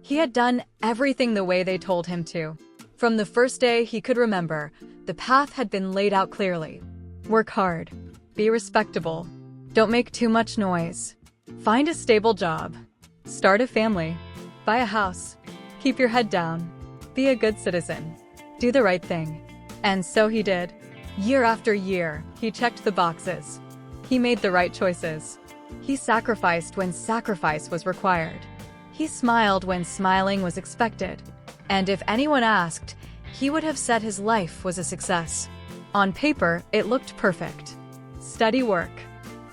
He had done everything the way they told him to. From the first day he could remember, the path had been laid out clearly. Work hard. Be respectable. Don't make too much noise. Find a stable job. Start a family. Buy a house. Keep your head down. Be a good citizen. Do the right thing. And so he did. Year after year, he checked the boxes. He made the right choices. He sacrificed when sacrifice was required. He smiled when smiling was expected. And if anyone asked, he would have said his life was a success. On paper, it looked perfect. Steady work.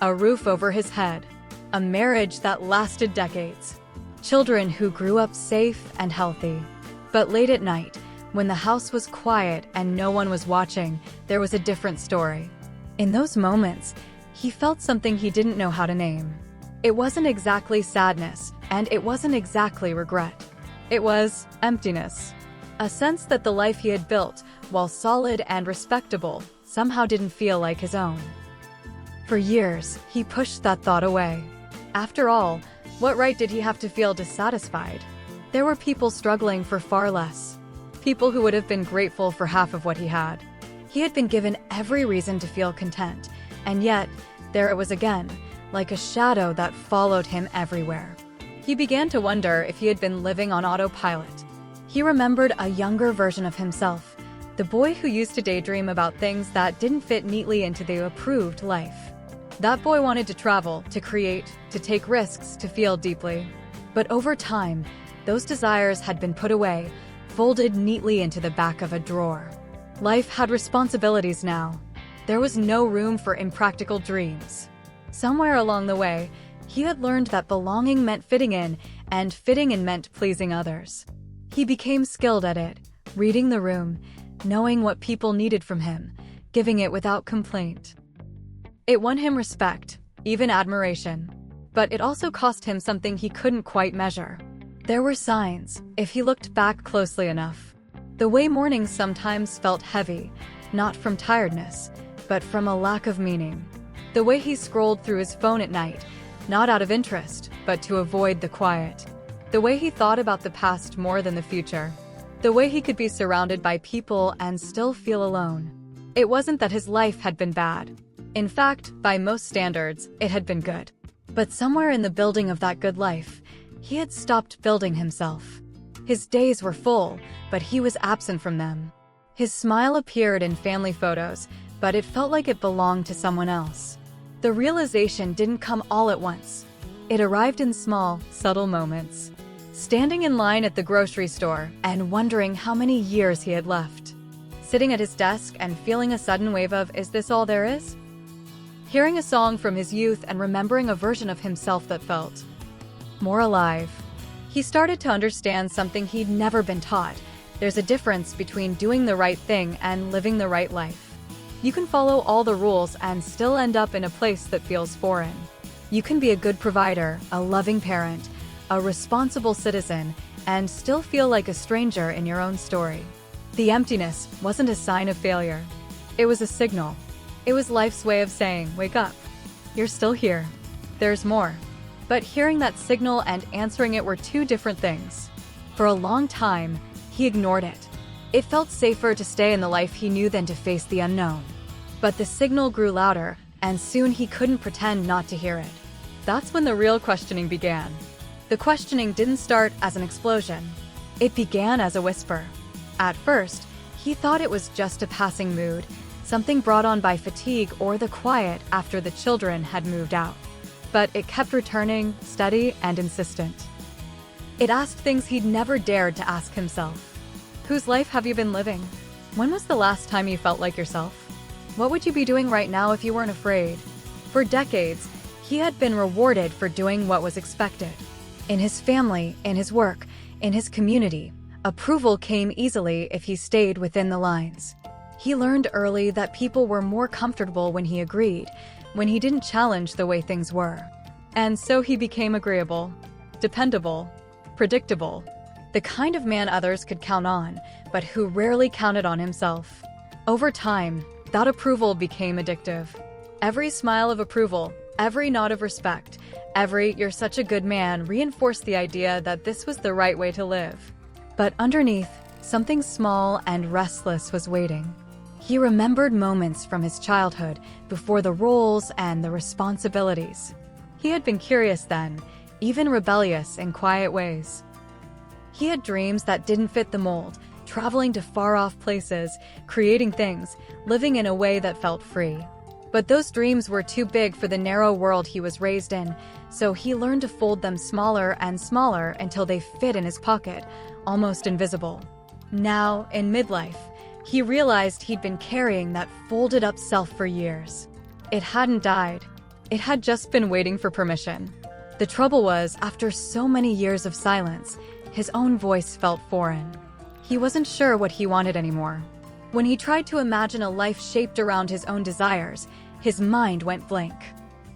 A roof over his head. A marriage that lasted decades. Children who grew up safe and healthy. But late at night, when the house was quiet and no one was watching, there was a different story. In those moments, he felt something he didn't know how to name. It wasn't exactly sadness, and it wasn't exactly regret. It was emptiness. A sense that the life he had built, while solid and respectable, somehow didn't feel like his own. For years, he pushed that thought away. After all, what right did he have to feel dissatisfied? There were people struggling for far less. People who would have been grateful for half of what he had. He had been given every reason to feel content, and yet, there it was again, like a shadow that followed him everywhere. He began to wonder if he had been living on autopilot. He remembered a younger version of himself, the boy who used to daydream about things that didn't fit neatly into the approved life. That boy wanted to travel, to create, to take risks, to feel deeply. But over time, those desires had been put away, folded neatly into the back of a drawer. Life had responsibilities now. There was no room for impractical dreams. Somewhere along the way, he had learned that belonging meant fitting in, and fitting in meant pleasing others. He became skilled at it, reading the room, knowing what people needed from him, giving it without complaint. It won him respect, even admiration. But it also cost him something he couldn't quite measure. There were signs, if he looked back closely enough. The way mornings sometimes felt heavy, not from tiredness, but from a lack of meaning. The way he scrolled through his phone at night, not out of interest, but to avoid the quiet. The way he thought about the past more than the future. The way he could be surrounded by people and still feel alone. It wasn't that his life had been bad. In fact, by most standards, it had been good. But somewhere in the building of that good life, he had stopped building himself. His days were full, but he was absent from them. His smile appeared in family photos, but it felt like it belonged to someone else. The realization didn't come all at once. It arrived in small, subtle moments. Standing in line at the grocery store and wondering how many years he had left. Sitting at his desk and feeling a sudden wave of, "Is this all there is?" Hearing a song from his youth and remembering a version of himself that felt more alive. He started to understand something he'd never been taught. There's a difference between doing the right thing and living the right life. You can follow all the rules and still end up in a place that feels foreign. You can be a good provider, a loving parent, a responsible citizen, and still feel like a stranger in your own story. The emptiness wasn't a sign of failure. It was a signal. It was life's way of saying, "Wake up. You're still here. There's more." But hearing that signal and answering it were two different things. For a long time, he ignored it. It felt safer to stay in the life he knew than to face the unknown. But the signal grew louder, and soon he couldn't pretend not to hear it. That's when the real questioning began. The questioning didn't start as an explosion. It began as a whisper. At first, he thought it was just a passing mood, something brought on by fatigue or the quiet after the children had moved out. But it kept returning, steady and insistent. It asked things he'd never dared to ask himself. Whose life have you been living? When was the last time you felt like yourself? What would you be doing right now if you weren't afraid? For decades, he had been rewarded for doing what was expected. In his family, in his work, in his community, approval came easily if he stayed within the lines. He learned early that people were more comfortable when he agreed, when he didn't challenge the way things were. And so he became agreeable, dependable, predictable, the kind of man others could count on, but who rarely counted on himself. Over time, that approval became addictive. Every smile of approval, Every nod of respect, every "you're such a good man" reinforced the idea that this was the right way to live. But underneath, something small and restless was waiting. He remembered moments from his childhood before the roles and the responsibilities. He had been curious then, even rebellious in quiet ways. He had dreams that didn't fit the mold, traveling to far-off places, creating things, living in a way that felt free. But those dreams were too big for the narrow world he was raised in, so he learned to fold them smaller and smaller until they fit in his pocket, almost invisible. Now, in midlife, he realized he'd been carrying that folded-up self for years. It hadn't died. It had just been waiting for permission. The trouble was, after so many years of silence, his own voice felt foreign. He wasn't sure what he wanted anymore. When he tried to imagine a life shaped around his own desires, his mind went blank.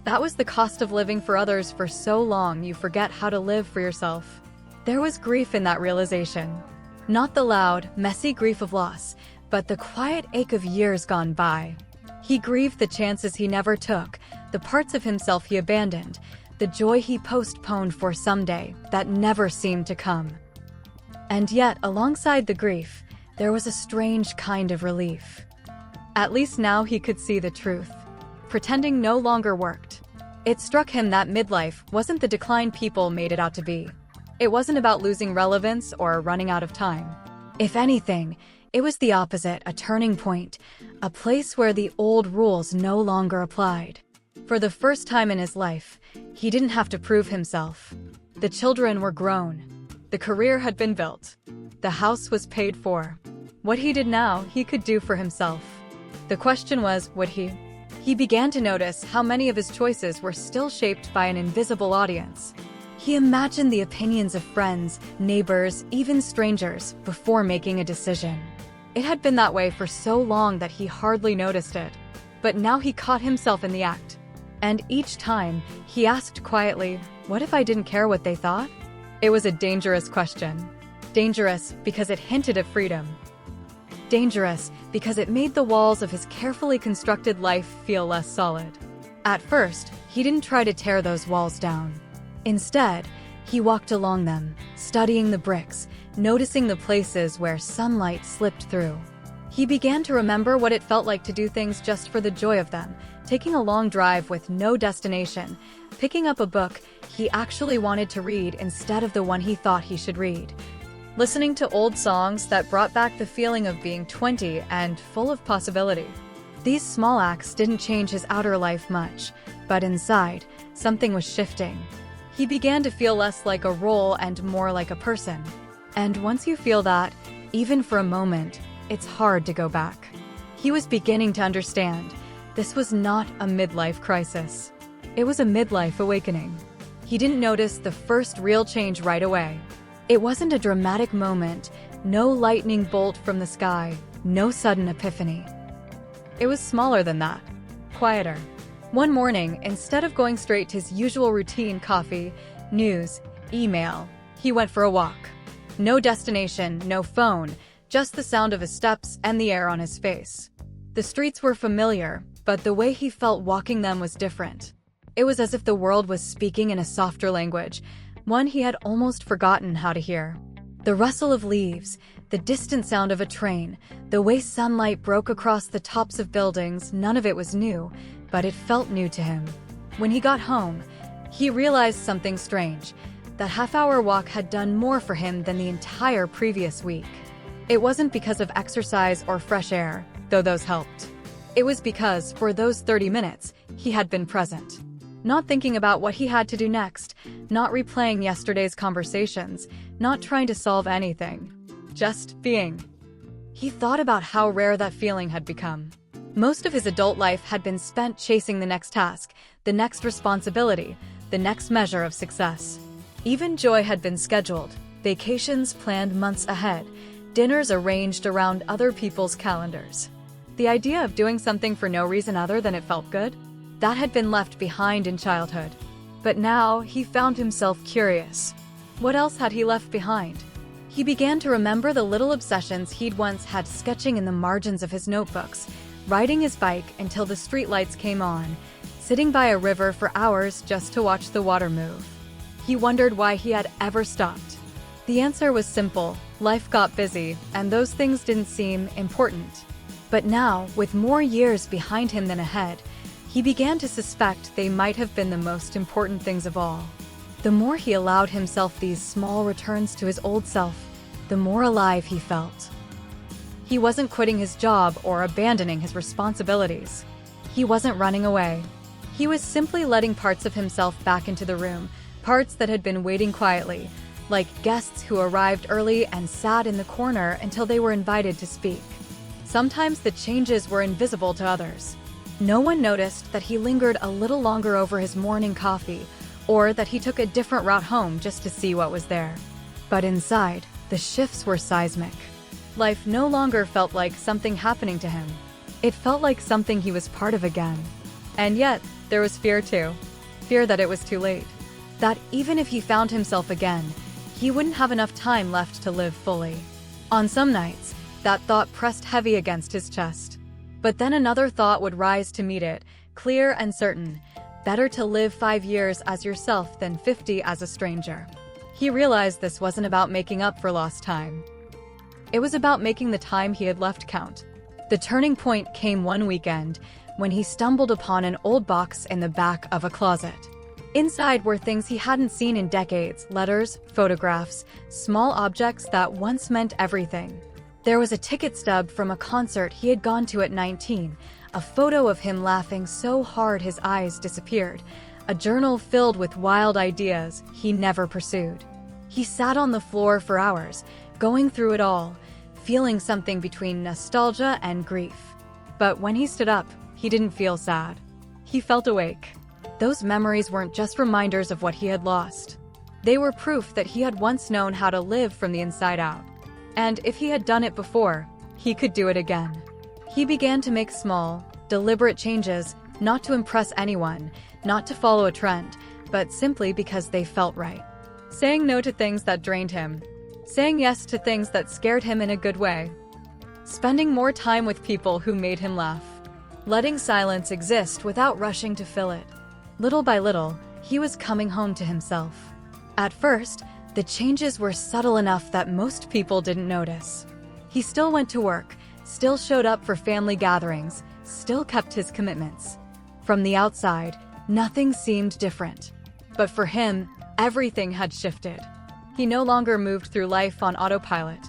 That was the cost of living for others for so long you forget how to live for yourself. There was grief in that realization. Not the loud, messy grief of loss, but the quiet ache of years gone by. He grieved the chances he never took, the parts of himself he abandoned, the joy he postponed for someday that never seemed to come. And yet, alongside the grief, there was a strange kind of relief. At least now he could see the truth. Pretending no longer worked. It struck him that midlife wasn't the decline people made it out to be. It wasn't about losing relevance or running out of time. If anything, it was the opposite, a turning point, a place where the old rules no longer applied. For the first time in his life, he didn't have to prove himself. The children were grown. The career had been built. The house was paid for. What he did now, he could do for himself. The question was, would he? He began to notice how many of his choices were still shaped by an invisible audience. He imagined the opinions of friends, neighbors, even strangers, before making a decision. It had been that way for so long that he hardly noticed it. But now he caught himself in the act. And each time, he asked quietly, what if I didn't care what they thought? It was a dangerous question. Dangerous because it hinted at freedom. Dangerous because it made the walls of his carefully constructed life feel less solid. At first, he didn't try to tear those walls down. Instead, he walked along them, studying the bricks, noticing the places where sunlight slipped through. He began to remember what it felt like to do things just for the joy of them, taking a long drive with no destination, picking up a book he actually wanted to read instead of the one he thought he should read. Listening to old songs that brought back the feeling of being 20 and full of possibility. These small acts didn't change his outer life much, but inside, something was shifting. He began to feel less like a role and more like a person. And once you feel that, even for a moment, it's hard to go back. He was beginning to understand. This was not a midlife crisis. It was a midlife awakening. He didn't notice the first real change right away. It wasn't a dramatic moment, no lightning bolt from the sky, no sudden epiphany. It was smaller than that, quieter. One morning, instead of going straight to his usual routine coffee, news, email, he went for a walk. No destination, no phone, just the sound of his steps and the air on his face. The streets were familiar, but the way he felt walking them was different. It was as if the world was speaking in a softer language, one he had almost forgotten how to hear. The rustle of leaves, the distant sound of a train, the way sunlight broke across the tops of buildings, none of it was new, but it felt new to him. When he got home, he realized something strange. That half-hour walk had done more for him than the entire previous week. It wasn't because of exercise or fresh air, though those helped. It was because, for those 30 minutes, he had been present. Not thinking about what he had to do next, not replaying yesterday's conversations, not trying to solve anything. Just being. He thought about how rare that feeling had become. Most of his adult life had been spent chasing the next task, the next responsibility, the next measure of success. Even joy had been scheduled, vacations planned months ahead, dinners arranged around other people's calendars. The idea of doing something for no reason other than it felt good? That had been left behind in childhood. But now he found himself curious. What else had he left behind? He began to remember the little obsessions he'd once had, sketching in the margins of his notebooks, riding his bike until the streetlights came on, sitting by a river for hours just to watch the water move. He wondered why he had ever stopped. The answer was simple: life got busy, and those things didn't seem important. But now, with more years behind him than ahead, he began to suspect they might have been the most important things of all. The more he allowed himself these small returns to his old self, the more alive he felt. He wasn't quitting his job or abandoning his responsibilities. He wasn't running away. He was simply letting parts of himself back into the room, parts that had been waiting quietly, like guests who arrived early and sat in the corner until they were invited to speak. Sometimes the changes were invisible to others. No one noticed that he lingered a little longer over his morning coffee, or that he took a different route home just to see what was there. But inside, the shifts were seismic. Life no longer felt like something happening to him. It felt like something he was part of again. And yet, there was fear too. Fear that it was too late. That even if he found himself again, he wouldn't have enough time left to live fully. On some nights, that thought pressed heavy against his chest. But then another thought would rise to meet it, clear and certain. Better to live 5 years as yourself than 50 as a stranger. He realized this wasn't about making up for lost time. It was about making the time he had left count. The turning point came one weekend when he stumbled upon an old box in the back of a closet. Inside were things he hadn't seen in decades: letters, photographs, small objects that once meant everything. There was a ticket stub from a concert he had gone to at 19, a photo of him laughing so hard his eyes disappeared, a journal filled with wild ideas he never pursued. He sat on the floor for hours, going through it all, feeling something between nostalgia and grief. But when he stood up, he didn't feel sad. He felt awake. Those memories weren't just reminders of what he had lost. They were proof that he had once known how to live from the inside out. And if he had done it before, he could do it again. He began to make small, deliberate changes, not to impress anyone, not to follow a trend, but simply because they felt right. Saying no to things that drained him. Saying yes to things that scared him in a good way. Spending more time with people who made him laugh. Letting silence exist without rushing to fill it. Little by little, he was coming home to himself. At first, the changes were subtle enough that most people didn't notice. He still went to work, still showed up for family gatherings, still kept his commitments. From the outside, nothing seemed different. But for him, everything had shifted. He no longer moved through life on autopilot.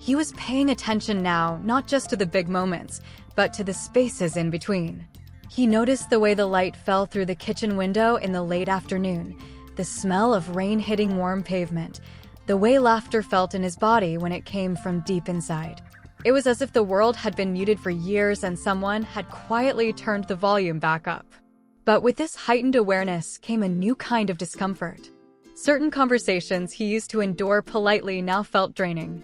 He was paying attention now, not just to the big moments, but to the spaces in between. He noticed the way the light fell through the kitchen window in the late afternoon, the smell of rain hitting warm pavement, the way laughter felt in his body when it came from deep inside. It was as if the world had been muted for years and someone had quietly turned the volume back up. But with this heightened awareness came a new kind of discomfort. Certain conversations he used to endure politely now felt draining.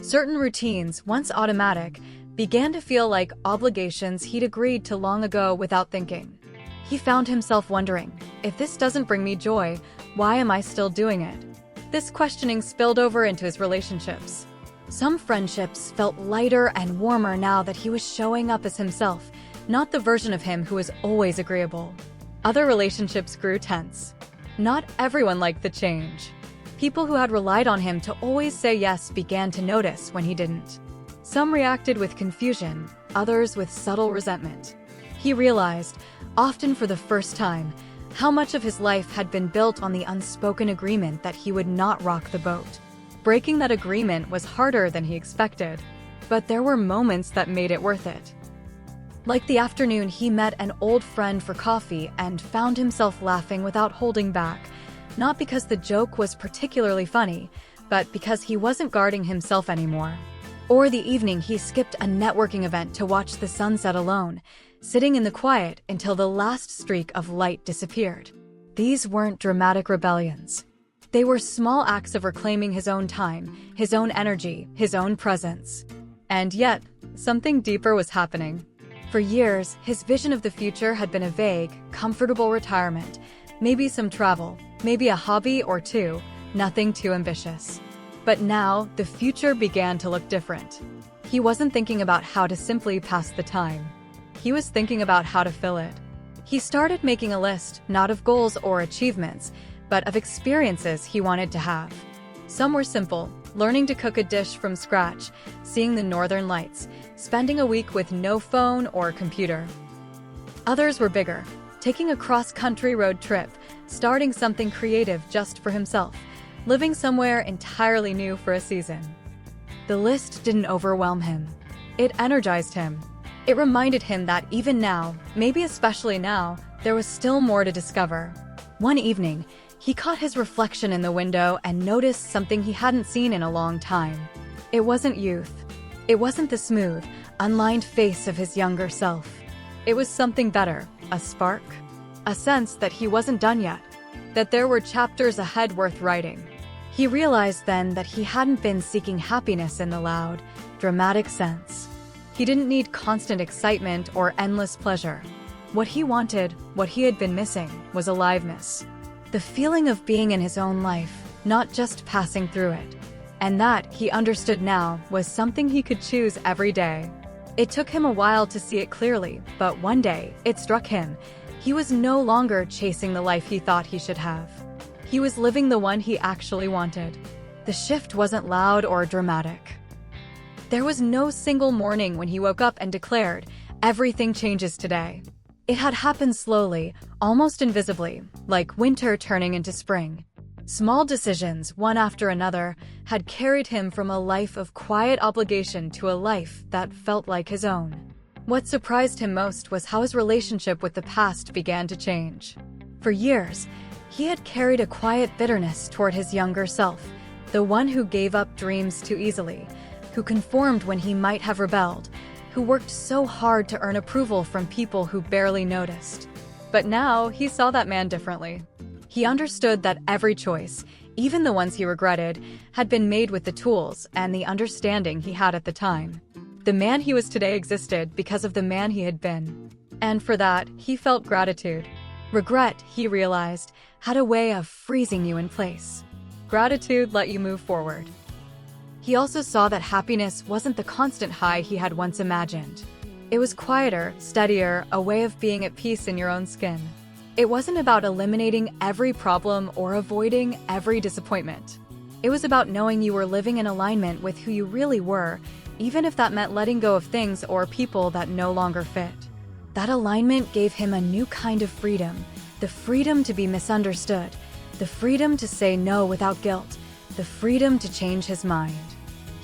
Certain routines, once automatic, began to feel like obligations he'd agreed to long ago without thinking. He found himself wondering, if this doesn't bring me joy, why am I still doing it? This questioning spilled over into his relationships. Some friendships felt lighter and warmer now that he was showing up as himself, not the version of him who was always agreeable. Other relationships grew tense. Not everyone liked the change. People who had relied on him to always say yes began to notice when he didn't. Some reacted with confusion, others with subtle resentment. He realized, often for the first time, how much of his life had been built on the unspoken agreement that he would not rock the boat. Breaking that agreement was harder than he expected, but there were moments that made it worth it. Like the afternoon he met an old friend for coffee and found himself laughing without holding back, not because the joke was particularly funny, but because he wasn't guarding himself anymore. Or the evening he skipped a networking event to watch the sunset alone, sitting in the quiet until the last streak of light disappeared. These weren't dramatic rebellions. They were small acts of reclaiming his own time, his own energy, his own presence. And yet, something deeper was happening. For years, his vision of the future had been a vague, comfortable retirement, maybe some travel, maybe a hobby or two, nothing too ambitious. But now, the future began to look different. He wasn't thinking about how to simply pass the time. He was thinking about how to fill it. He started making a list, not of goals or achievements, but of experiences he wanted to have. Some were simple: learning to cook a dish from scratch, seeing the northern lights, spending a week with no phone or computer. Others were bigger: taking a cross-country road trip, starting something creative just for himself, living somewhere entirely new for a season. The list didn't overwhelm him. It energized him. It reminded him that even now, maybe especially now, there was still more to discover. One evening, he caught his reflection in the window and noticed something he hadn't seen in a long time. It wasn't youth. It wasn't the smooth, unlined face of his younger self. It was something better: a spark, a sense that he wasn't done yet, that there were chapters ahead worth writing. He realized then that he hadn't been seeking happiness in the loud, dramatic sense. He didn't need constant excitement or endless pleasure. What he wanted, what he had been missing, was aliveness. The feeling of being in his own life, not just passing through it. And that, he understood now, was something he could choose every day. It took him a while to see it clearly, but one day, it struck him. He was no longer chasing the life he thought he should have. He was living the one he actually wanted. The shift wasn't loud or dramatic. There was no single morning when he woke up and declared, "Everything changes today." It had happened slowly, almost invisibly, like winter turning into spring. Small decisions, one after another, had carried him from a life of quiet obligation to a life that felt like his own. What surprised him most was how his relationship with the past began to change. For years, he had carried a quiet bitterness toward his younger self, the one who gave up dreams too easily, who conformed when he might have rebelled, who worked so hard to earn approval from people who barely noticed. But now, he saw that man differently. He understood that every choice, even the ones he regretted, had been made with the tools and the understanding he had at the time. The man he was today existed because of the man he had been. And for that, he felt gratitude. Regret, he realized, had a way of freezing you in place. Gratitude let you move forward. He also saw that happiness wasn't the constant high he had once imagined. It was quieter, steadier, a way of being at peace in your own skin. It wasn't about eliminating every problem or avoiding every disappointment. It was about knowing you were living in alignment with who you really were, even if that meant letting go of things or people that no longer fit. That alignment gave him a new kind of freedom, the freedom to be misunderstood, the freedom to say no without guilt, the freedom to change his mind.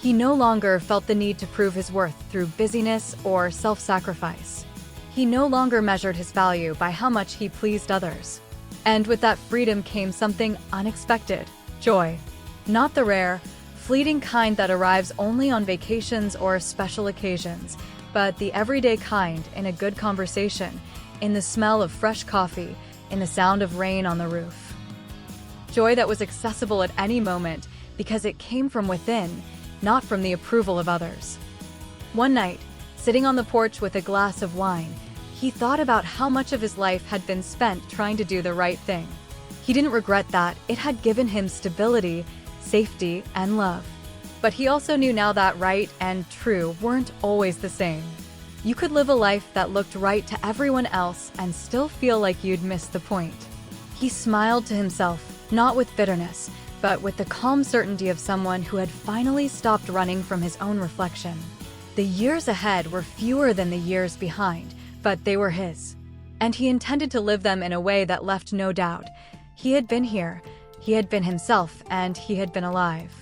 He no longer felt the need to prove his worth through busyness or self-sacrifice. He no longer measured his value by how much he pleased others. And with that freedom came something unexpected: joy. Not the rare, fleeting kind that arrives only on vacations or special occasions, but the everyday kind, in a good conversation, in the smell of fresh coffee, in the sound of rain on the roof. Joy that was accessible at any moment because it came from within, not from the approval of others. One night, sitting on the porch with a glass of wine, he thought about how much of his life had been spent trying to do the right thing. He didn't regret that; it had given him stability, safety, and love. But he also knew now that right and true weren't always the same. You could live a life that looked right to everyone else and still feel like you'd missed the point. He smiled to himself, not with bitterness, but with the calm certainty of someone who had finally stopped running from his own reflection. The years ahead were fewer than the years behind, but they were his. And he intended to live them in a way that left no doubt. He had been here, he had been himself, and he had been alive.